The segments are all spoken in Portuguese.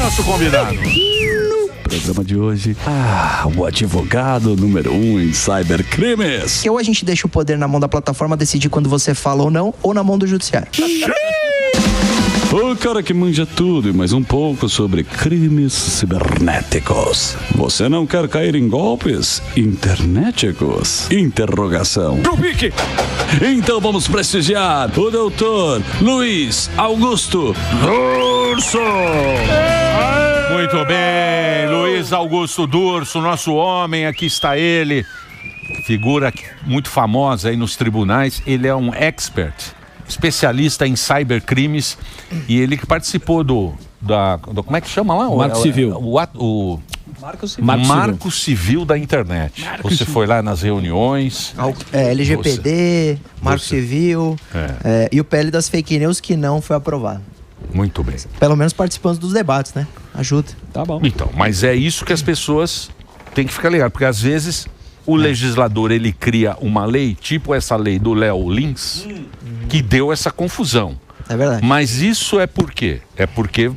nosso convidado? Programa de hoje, o advogado número 1 em cybercrimes. Ou a gente deixa o poder na mão da plataforma decidir quando você fala ou não, ou na mão do judiciário. O cara que manja tudo e mais um pouco sobre crimes cibernéticos. Você não quer cair em golpes internéticos? Interrogação. Trupique! Então vamos prestigiar o doutor Luiz Augusto Durso. Muito bem, Luiz Augusto Durso, nosso homem, aqui está ele. Figura muito famosa aí nos tribunais. Ele é um expert, especialista em cybercrimes, e ele que participou do como é que chama lá? Marco Civil. O Marco Civil da internet. Você foi lá nas reuniões. LGPD, Marco Civil e o PL das fake news que não foi aprovado. Muito bem. Pelo menos participando dos debates, né? Ajuda. Tá bom. Então, mas é isso que as pessoas têm que ficar ligadas, porque às vezes o legislador, ele cria uma lei, tipo essa lei do Léo Lins, que deu essa confusão. É verdade. Mas isso é por quê? É porque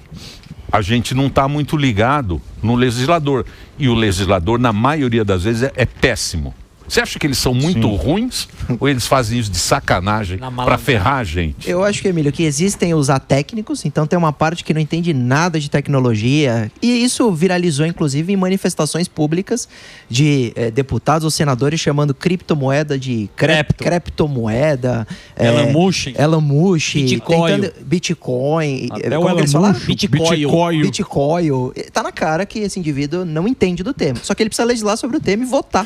a gente não está muito ligado no legislador. E o legislador, na maioria das vezes, é péssimo. Você acha que eles são muito ruins? Ou eles fazem isso de sacanagem para ferrar a gente? Eu acho que, Emílio, que existem os atécnicos, então tem uma parte que não entende nada de tecnologia, e isso viralizou, inclusive, em manifestações públicas de deputados ou senadores chamando criptomoeda de criptomoeda. Elon Musk. Bitcoin. Até como o eles Elon falaram? Musk. Bitcoin. Tá na cara que esse indivíduo não entende do tema. Só que ele precisa legislar sobre o tema e votar.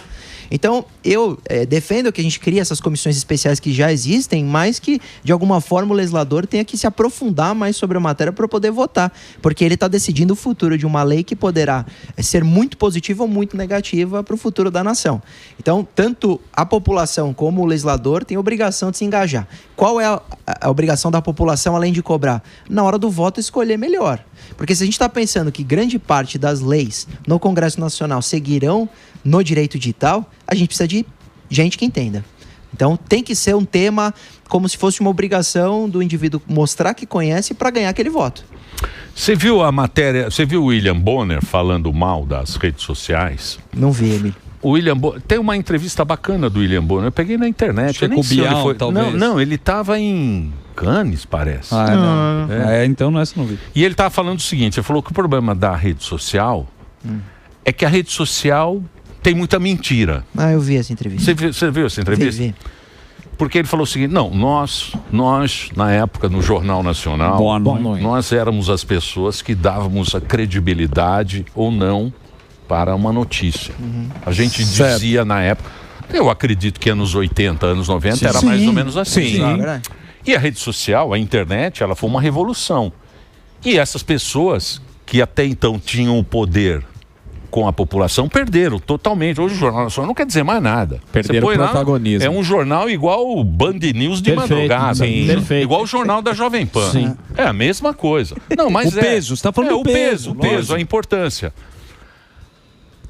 Então, eu defendo que a gente crie essas comissões especiais que já existem, mas que, de alguma forma, o legislador tenha que se aprofundar mais sobre a matéria para poder votar. Porque ele está decidindo o futuro de uma lei que poderá ser muito positiva ou muito negativa para o futuro da nação. Então, tanto a população como o legislador têm a obrigação de se engajar. Qual é a obrigação da população, além de cobrar? Na hora do voto, escolher melhor. Porque se a gente está pensando que grande parte das leis no Congresso Nacional seguirão no direito digital, a gente precisa de gente que entenda. Então tem que ser um tema como se fosse uma obrigação do indivíduo mostrar que conhece para ganhar aquele voto. Você viu a matéria, você viu o William Bonner falando mal das redes sociais? Não vi, Emílio. O William Bonner, tem uma entrevista bacana do William Bonner, eu peguei na internet. Acho que com o Bial, talvez. Não, ele estava em Cannes, parece. Então não é essa, não vi. E ele estava falando o seguinte, ele falou que o problema da rede social é que a rede social tem muita mentira. Eu vi essa entrevista. Você viu essa entrevista? Vi. Porque ele falou o seguinte, não, nós na época, no Jornal Nacional, nós éramos as pessoas que dávamos a credibilidade ou não para uma notícia. A gente dizia na época, eu acredito que anos 80, anos 90 era mais ou menos assim. E a rede social, a internet, ela foi uma revolução. E essas pessoas que até então tinham o poder com a população, perderam totalmente. Hoje o Jornal Nacional não quer dizer mais nada. Perderam o protagonismo. É um jornal igual o Band News de madrugada. Igual o jornal da Jovem Pan. Sim. É a mesma coisa. Não, mas o peso, você está falando do peso. O peso, a importância.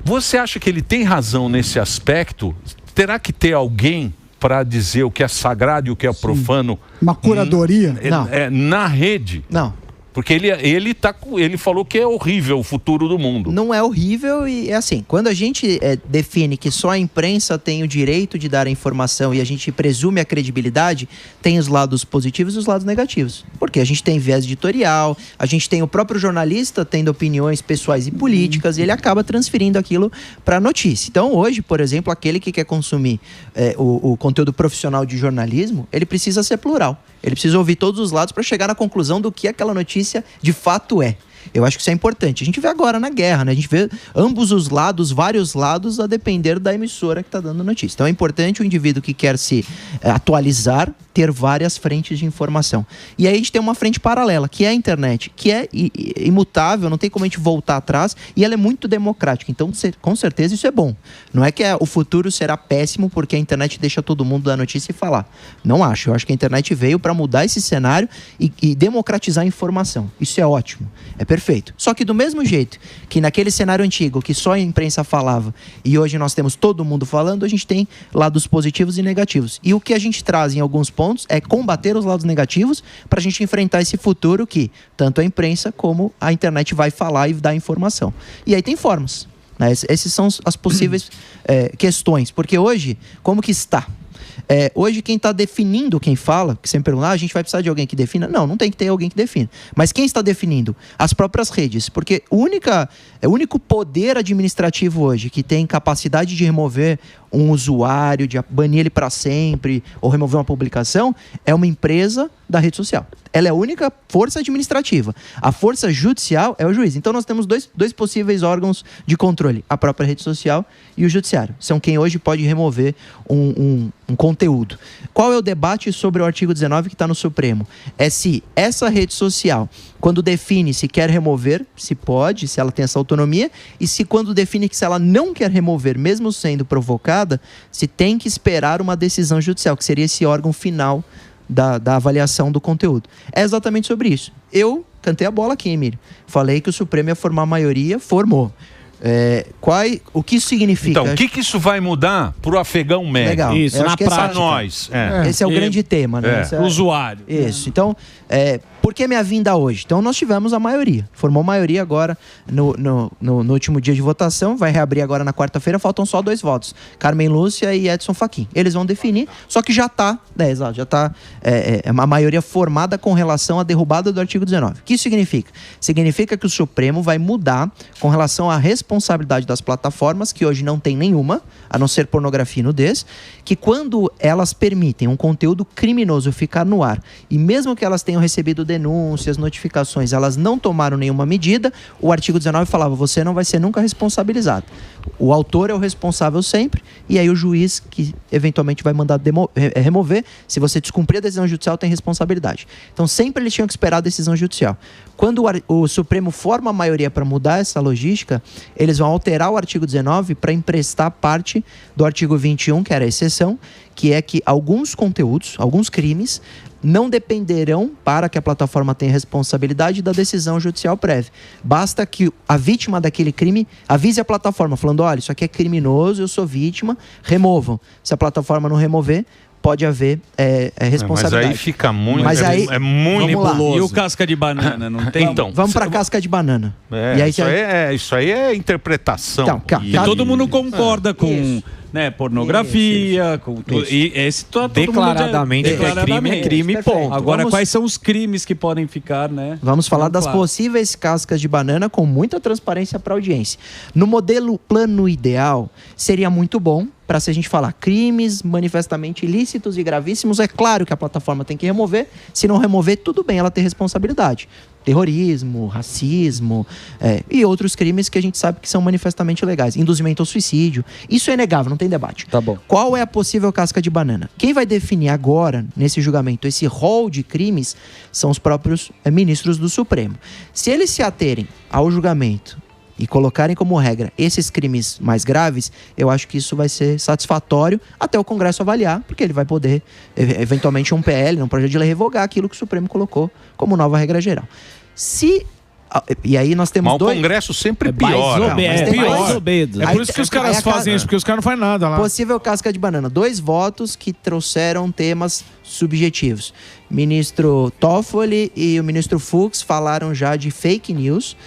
Você acha que ele tem razão nesse aspecto? Terá que ter alguém para dizer o que é sagrado e o que é profano? Uma curadoria? Na rede? Não. Porque ele falou que é horrível o futuro do mundo. Não é horrível e é assim, quando a gente define que só a imprensa tem o direito de dar a informação e a gente presume a credibilidade, tem os lados positivos e os lados negativos. Porque a gente tem viés editorial, a gente tem o próprio jornalista tendo opiniões pessoais e políticas e ele acaba transferindo aquilo para a notícia. Então hoje, por exemplo, aquele que quer consumir o conteúdo profissional de jornalismo, ele precisa ser plural. Ele precisa ouvir todos os lados para chegar na conclusão do que aquela notícia de fato é. Eu acho que isso é importante. A gente vê agora na guerra, né? A gente vê ambos os lados, vários lados, a depender da emissora que está dando notícia. Então é importante o indivíduo que quer se atualizar ter várias frentes de informação. E aí a gente tem uma frente paralela, que é a internet, que é imutável, não tem como a gente voltar atrás, e ela é muito democrática. Então, com certeza, isso é bom. Não é que o futuro será péssimo porque a internet deixa todo mundo dar notícia e falar. Não acho. Eu acho que a internet veio para mudar esse cenário e democratizar a informação. Isso é ótimo. É Perfeito. Só que do mesmo jeito que naquele cenário antigo, que só a imprensa falava, e hoje nós temos todo mundo falando, a gente tem lados positivos e negativos. E o que a gente traz em alguns pontos é combater os lados negativos para a gente enfrentar esse futuro que tanto a imprensa como a internet vai falar e dar informação. E aí tem formas. Né? Essas são as possíveis questões. Porque hoje, como que está? Hoje quem está definindo quem fala, que sempre pergunta, a gente vai precisar de alguém que defina? Não tem que ter alguém que defina. Mas quem está definindo? As próprias redes. Porque o único poder administrativo hoje que tem capacidade de remover um usuário, de banir ele para sempre, ou remover uma publicação, é uma empresa da rede social. Ela é a única força administrativa. A força judicial é o juiz. Então nós temos dois possíveis órgãos de controle, a própria rede social e o judiciário. São quem hoje pode remover um conteúdo. Qual é o debate sobre o artigo 19 que está no Supremo? É se essa rede social, quando define se quer remover, se pode, se ela tem essa autonomia, e se quando define que se ela não quer remover, mesmo sendo provocada, se tem que esperar uma decisão judicial, que seria esse órgão final da avaliação do conteúdo. É exatamente sobre isso. Eu cantei a bola aqui, Emílio. Falei que o Supremo ia formar a maioria, formou. O que isso significa? Então, o que isso vai mudar para o afegão médio? Legal. Isso, na prática. Nós. Esse é o grande tema, né? O usuário. Isso. Então, por que minha vinda hoje? Então, nós tivemos a maioria. Formou maioria agora no último dia de votação. Vai reabrir agora na quarta-feira. Faltam só 2 votos. Carmen Lúcia e Edson Fachin. Eles vão definir. Só que já está uma maioria formada com relação à derrubada do artigo 19. O que isso significa? Significa que o Supremo vai mudar com relação à responsabilidade das plataformas, que hoje não tem nenhuma, a não ser pornografia e nudez, que quando elas permitem um conteúdo criminoso ficar no ar, e mesmo que elas tenham recebido denúncias, notificações, elas não tomaram nenhuma medida, o artigo 19 falava, você não vai ser nunca responsabilizado. O autor é o responsável sempre, e aí o juiz que eventualmente vai mandar remover, se você descumprir a decisão judicial, tem responsabilidade. Então sempre eles tinham que esperar a decisão judicial. Quando o Supremo forma a maioria para mudar essa logística, eles vão alterar o artigo 19 para emprestar parte do artigo 21, que era a exceção, que é que alguns conteúdos, alguns crimes, não dependerão, para que a plataforma tenha responsabilidade, da decisão judicial prévia. Basta que a vítima daquele crime avise a plataforma, falando, olha, isso aqui é criminoso, eu sou vítima, removam. Se a plataforma não remover, pode haver responsabilidade. Mas aí fica muito... é muito nebuloso. E o casca de banana? Não tem? Então, vamos para a casca de banana. E aí, isso aí é interpretação. Então, e todo mundo concorda com... Né, pornografia, e esse declaradamente é crime, ponto. Agora, quais são os crimes que podem ficar, né? Vamos falar das possíveis cascas de banana com muita transparência para a audiência. No modelo plano ideal, seria muito bom para, se a gente falar crimes manifestamente ilícitos e gravíssimos, é claro que a plataforma tem que remover. Se não remover, tudo bem, ela tem responsabilidade. Terrorismo, racismo e outros crimes que a gente sabe que são manifestamente ilegais. Induzimento ao suicídio. Isso é inegável, não tem debate. Tá bom. Qual é a possível casca de banana? Quem vai definir agora, nesse julgamento, esse rol de crimes são os próprios ministros do Supremo. Se eles se aterem ao julgamento e colocarem como regra esses crimes mais graves, eu acho que isso vai ser satisfatório até o Congresso avaliar, porque ele vai poder, eventualmente, um PL, um projeto de lei, revogar aquilo que o Supremo colocou como nova regra geral. E aí nós temos mas o Congresso sempre piora. É por isso que os caras fazem isso, porque os caras não fazem nada lá. Possível casca de banana. 2 votos que trouxeram temas subjetivos. Ministro Toffoli e o ministro Fux falaram já de fake news.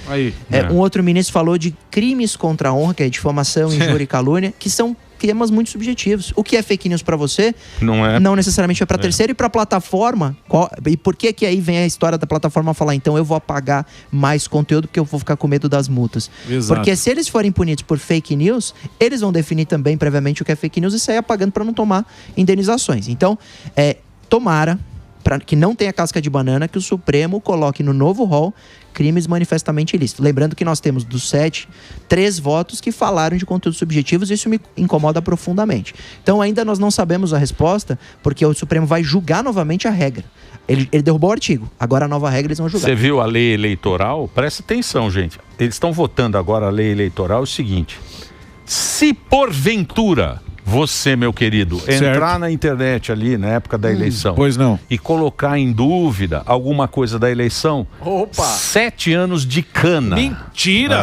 Um outro ministro falou de crimes contra a honra, que é difamação, injúria e calúnia, que são temas muito subjetivos. O que é fake news para você não necessariamente é para terceiro. E para a plataforma, e por que aí vem a história da plataforma falar, então eu vou apagar mais conteúdo porque eu vou ficar com medo das multas. Exato. Porque se eles forem punidos por fake news, eles vão definir também previamente o que é fake news e sair apagando para não tomar indenizações. Então, tomara, para que não tenha casca de banana, que o Supremo coloque no novo rol crimes manifestamente ilícitos. Lembrando que nós temos dos 7, 3 votos que falaram de conteúdos subjetivos, e isso me incomoda profundamente. Então ainda nós não sabemos a resposta, porque o Supremo vai julgar novamente a regra. Ele derrubou o artigo, agora a nova regra eles vão julgar. Você viu a lei eleitoral? Presta atenção, gente. Eles estão votando agora a lei eleitoral, é o seguinte: se porventura você, meu querido, entrar na internet ali na época da eleição Pois não. e colocar em dúvida alguma coisa da eleição, 7 anos de cana. Mentira!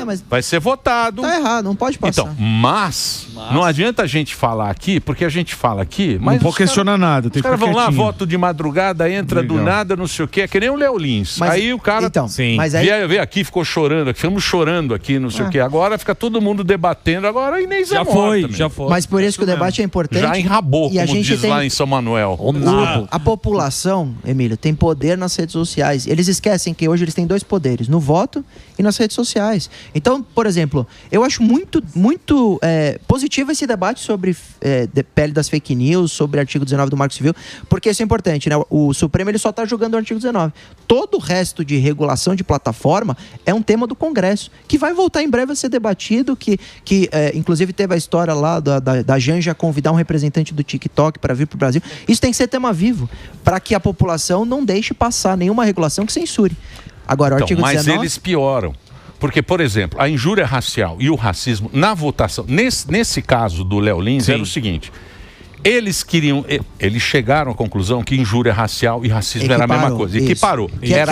Mas Vai ser votado. tá errado, não pode passar. Então, mas não adianta a gente falar aqui, porque a gente fala aqui, mas Não pode questionar nada. Tem os que caras ficar vão lá, quietinho. voto de madrugada, entra do Legal. nada, não sei o quê, é que nem o Léo Lins. Mas- Aí o cara então, mas aí- veio aqui, ficou chorando, ficamos chorando aqui, não sei o quê. Agora fica todo mundo debatendo, agora a Inês é morta, também. já foi. Mas por isso que o debate é importante. Já enrabou, e a como gente diz tem... lá em São Manuel. A população, Emílio, tem poder nas redes sociais. Eles esquecem que hoje eles têm 2 poderes, no voto e nas redes sociais. Então, por exemplo, eu acho muito positivo esse debate sobre pele das fake news, sobre o artigo 19 do Marco Civil, porque isso é importante, né? O Supremo ele só está julgando o artigo 19. Todo o resto de regulação de plataforma é um tema do Congresso, que vai voltar em breve a ser debatido, que inclusive teve a história lá da Janja convidar um representante do TikTok para vir para o Brasil. Isso tem que ser tema vivo, para que a população não deixe passar nenhuma regulação que censure. Agora, o artigo Mas 19... eles pioram. Porque, por exemplo, a injúria racial e o racismo na votação, nesse caso do Léo Lins, era o seguinte: eles chegaram à conclusão que injúria racial e racismo era a mesma coisa. Isso. Equiparou. Que é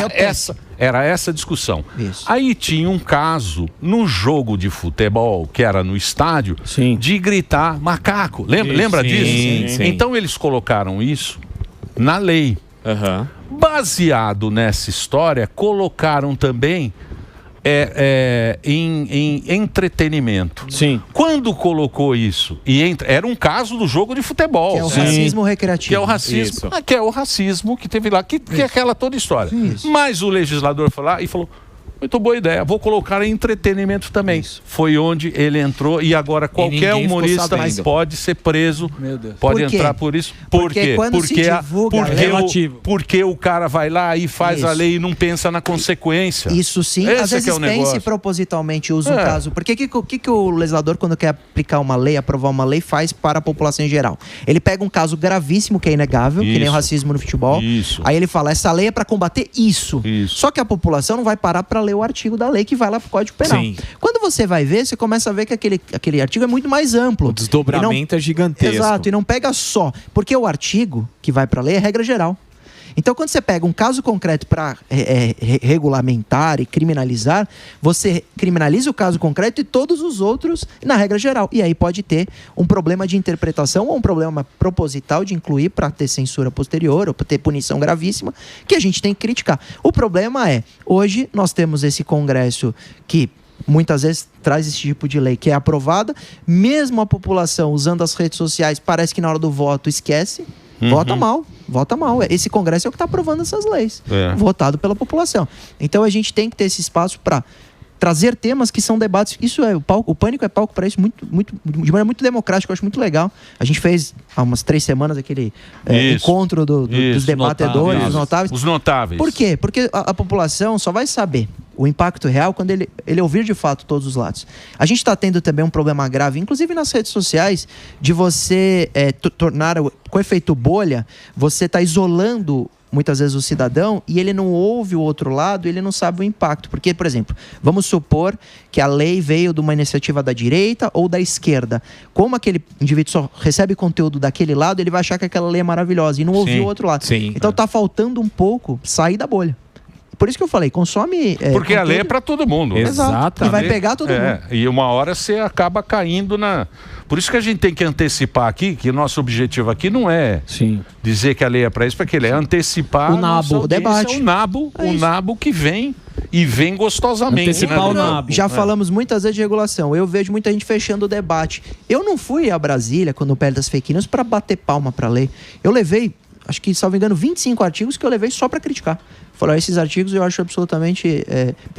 Era essa a discussão. Isso. Aí tinha um caso no jogo de futebol, que era no estádio, de gritar macaco. Lembra disso? Sim. Então eles colocaram isso na lei. Baseado nessa história, colocaram também em entretenimento. Sim. Quando colocou isso, era um caso do jogo de futebol. Que é o racismo recreativo. Que é o racismo, que é o racismo que teve lá, que é aquela toda história. Isso. Mas o legislador foi lá e falou: muito boa ideia, vou colocar em entretenimento também. Isso. Foi onde ele entrou e agora qualquer humorista pode ser preso, pode entrar por isso. Por quê? Porque o cara vai lá e faz a lei e não pensa na consequência. Isso sim, às vezes pensa e propositalmente usa um caso. Porque o que o legislador, quando quer aplicar uma lei, aprovar uma lei, faz para a população em geral? Ele pega um caso gravíssimo, que é inegável, que nem o racismo no futebol. Aí ele fala, essa lei é para combater isso. Só que a população não vai parar para ler o artigo da lei que vai lá pro Código Penal. Quando você vai ver, você começa a ver que aquele artigo é muito mais amplo. O desdobramento é gigantesco. Exato, e não pega só. Porque o artigo que vai para a lei é regra geral. Então, quando você pega um caso concreto para regulamentar e criminalizar, você criminaliza o caso concreto e todos os outros na regra geral. E aí pode ter um problema de interpretação ou um problema proposital de incluir para ter censura posterior ou para ter punição gravíssima, que a gente tem que criticar. O problema é, hoje nós temos esse Congresso que muitas vezes traz esse tipo de lei que é aprovada, mesmo a população usando as redes sociais, parece que na hora do voto esquece. Vota mal. Esse Congresso é o que está aprovando essas leis, votado pela população. Então a gente tem que ter esse espaço para trazer temas que são debates. Isso o Pânico é palco para isso de maneira muito democrática. Eu acho muito legal. A gente fez há umas 3 semanas aquele encontro dos debatedores, os notáveis. Por quê? Porque a população só vai saber o impacto real quando ele ouvir de fato todos os lados. A gente está tendo também um problema grave, inclusive nas redes sociais, de você tornar, com efeito bolha, você está isolando muitas vezes o cidadão e ele não ouve o outro lado, ele não sabe o impacto. Porque, por exemplo, vamos supor que a lei veio de uma iniciativa da direita ou da esquerda. Como aquele indivíduo só recebe conteúdo daquele lado, ele vai achar que aquela lei é maravilhosa e não ouvir o outro lado. Então está faltando um pouco sair da bolha. Por isso que eu falei, consome... Porque a lei é para todo mundo. Exato. E vai pegar todo mundo. E uma hora você acaba caindo na... Por isso que a gente tem que antecipar aqui, que o nosso objetivo aqui não é dizer que a lei é para isso, porque ele é antecipar o debate. O nabo que vem e vem gostosamente. Antecipar o nabo. Já falamos muitas vezes de regulação. Eu vejo muita gente fechando o debate. Eu não fui a Brasília, quando o pele das fake news, para bater palma para a lei. Eu levei, acho que, salvo engano, 25 artigos que eu levei só para criticar. Falei, esses artigos eu acho absolutamente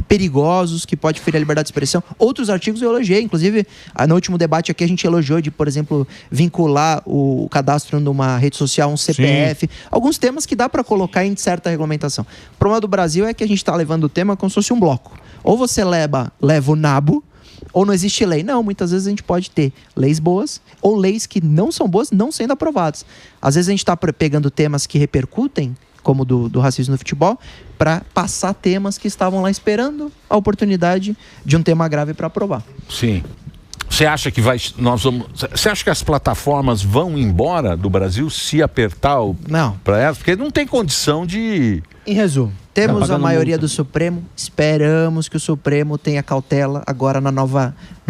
perigosos, que pode ferir a liberdade de expressão. Outros artigos eu elogiei, inclusive no último debate aqui a gente elogiou de, por exemplo, vincular o cadastro numa rede social, um CPF. Alguns temas que dá para colocar em certa regulamentação. O problema do Brasil é que a gente está levando o tema como se fosse um bloco. Ou você leva o nabo, ou não existe lei. Não, muitas vezes a gente pode ter leis boas ou leis que não são boas não sendo aprovadas. Às vezes a gente está pegando temas que repercutem, como do racismo no futebol, para passar temas que estavam lá esperando a oportunidade de um tema grave para aprovar. Sim. Você acha que você acha que as plataformas vão embora do Brasil se apertar para elas? Porque não tem condição de... Em resumo, temos a maioria do Supremo, esperamos que o Supremo tenha cautela agora no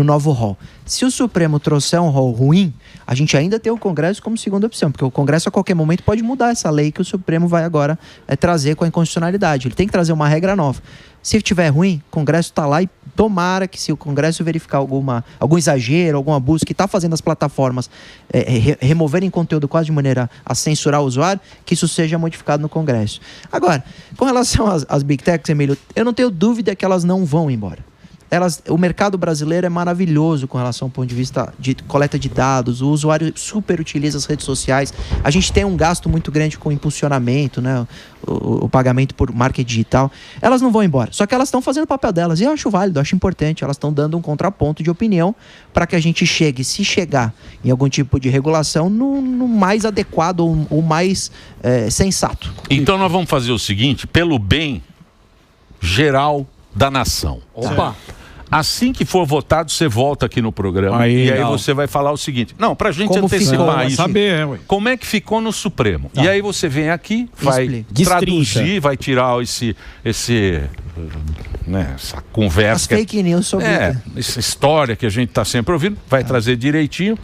novo rol. Se o Supremo trouxer um rol ruim, a gente ainda tem o Congresso como segunda opção, porque o Congresso a qualquer momento pode mudar essa lei que o Supremo vai agora trazer com a inconstitucionalidade. Ele tem que trazer uma regra nova. Se tiver ruim, o Congresso está lá e tomara que, se o Congresso verificar algum exagero, algum abuso que está fazendo as plataformas removerem conteúdo quase de maneira a censurar o usuário, que isso seja modificado no Congresso. Agora, com relação às Big Techs, Emílio, eu não tenho dúvida que elas não vão embora. O mercado brasileiro é maravilhoso com relação ao ponto de vista de coleta de dados, o usuário super utiliza as redes sociais, a gente tem um gasto muito grande com impulsionamento, né? O pagamento por marketing digital. Elas não vão embora, só que elas estão fazendo o papel delas, e eu acho válido, eu acho importante, elas estão dando um contraponto de opinião para que a gente chegue, se chegar em algum tipo de regulação, no mais adequado ou mais sensato. Então nós vamos fazer o seguinte, pelo bem geral da nação. Opa! Assim que for votado, você volta aqui no programa e aí você vai falar o seguinte. Não, pra gente antecipar isso. Como é que ficou no Supremo? E aí você vem aqui, vai traduzir, vai tirar essa conversa. As fake news sobre essa história que a gente está sempre ouvindo, vai trazer direitinho.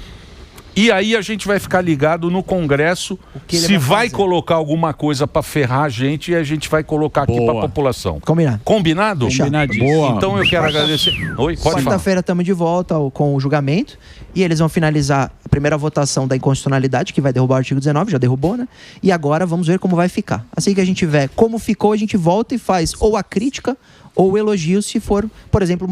E aí a gente vai ficar ligado no Congresso se vai colocar alguma coisa para ferrar a gente, e a gente vai colocar aqui para a população. Combinado. Combinado? Combinadíssimo. Então eu quero agradecer. Oi, pode falar. Quarta-feira estamos de volta com o julgamento e eles vão finalizar a primeira votação da inconstitucionalidade, que vai derrubar o artigo 19, já derrubou, né? E agora vamos ver como vai ficar. Assim que a gente ver como ficou, a gente volta e faz ou a crítica ou elogio, se for, por exemplo,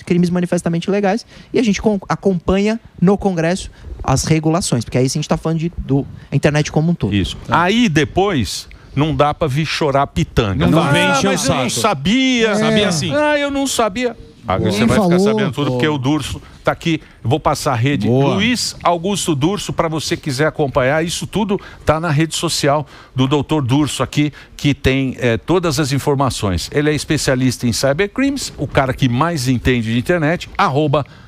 crimes manifestamente ilegais, e a gente acompanha no Congresso as regulações, porque aí sim a gente está falando da internet como um todo. Isso. Aí depois não dá para vir chorar pitanga. Não vem encher o saco. Eu não sabia. Sabia sim. Eu não sabia. Agora você vai ficar sabendo tudo, porque o Durso está aqui. Eu vou passar a rede. Luiz Augusto Durso, para você quiser acompanhar, isso tudo está na rede social do Dr. Durso aqui, que tem todas as informações. Ele é especialista em cybercrimes, o cara que mais entende de internet,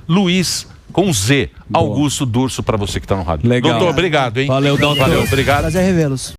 @Luiz com Z, Augusto Durso, para você que está no rádio. Legal. Doutor, obrigado, hein? Valeu, doutor. Valeu, obrigado. Prazer revê-los.